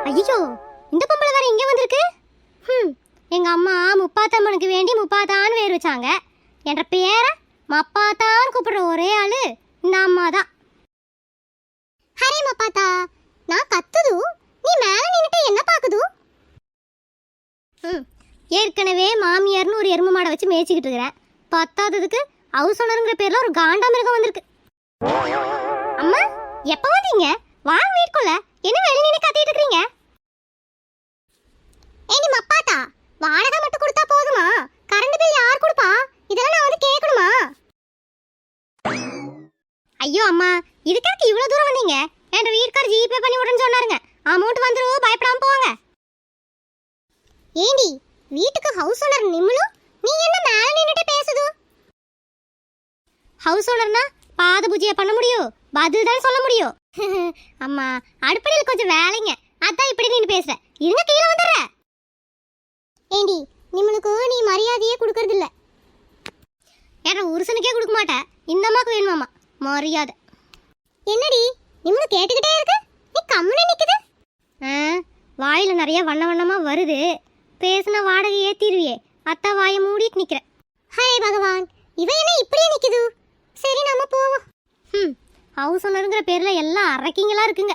ஐயோ, இந்த பொம்பளை வேற இங்கே வந்திருக்கு. எங்கள் அம்மா முப்பாத்தம்மனுக்கு வேண்டி முப்பாத்தான்னு பேர் வச்சாங்க. என்ற பேரை மப்பாத்தான் கூப்பிடுற ஒரே ஆளு இந்த அம்மா தான். ஹரே மப்பாத்தா, நான் கத்துது, நீ மேல நின்னுட்டு என்ன பாக்குது? ஏற்கனவே மாமியார்னு ஒரு எருமை மாடை வச்சு மேய்ச்சிக்கிட்டு இருக்கிறேன். பத்தாததுக்கு ஹவுஸ் ஓனருங்கிற பேர்ல ஒரு காண்டாமிருகம் வந்திருக்கு. அம்மா, எப்போ வந்தீங்க? வாங்க வீட்டுக்குள்ள. என்ன வெளிய நின்னு கத்திட்டு இருக்கீங்க? ஏனி மப்பாத்தா, வாடகை மட்டும் கொடுத்தா போதுமா? கரண்ட் பில் யார் கொடுப்பா? இதெல்லாம் நான் வந்து கேட்கணுமா? ஐயோ அம்மா, இதுக்காக இவ்வளவு தூரம் வந்தீங்க? என் வீட்டுக்கார ஜிபே பண்ணி விடுன்னு சொன்னாருங்க. அமௌண்ட் வந்துரும், பயப்படாம போங்க. ஏண்டி, வீட்டுக்கு ஹவுஸ் ஓனர் நிம்மலும் நீ என்ன மேல நின்னுட்டு பேசுது? ஹவுஸ் ஓனர்னா பாத பூஜையை பண்ண முடியும், பதில் தான் சொல்ல முடியும். அம்மா, அடுப்படியில் கொஞ்சம் வேலைங்க, அதான் இப்படி நின்று பேசுற. இருங்க, கீழே வந்துடுற. ஏண்டி, நிம்மளுக்கு நீ மரியாதையே கொடுக்கறது இல்ல. ஏன்னா உருசனுக்கே கொடுக்க மாட்டேன், இந்த அம்மாவுக்கு வேணுமாமா மரியாதை. என்னடி நிம்மளு கேட்டுக்கிட்டே இருக்கு, நீ கம்முன்னு நிக்குது? வாயில நிறைய வண்ண வண்ணமா வருது, பேசின வாடகை ஏத்திடுவியே, அத்தா வாயை மூடிட்டு நிக்கிற. ஹரே பகவான், இவ என்ன இப்படியே நிக்குது? சரி, நம்ம போவோம். ஹவுஸ் ஓனருங்கிற பேர்ல எல்லாம் அரக்கிங்களா இருக்குங்க.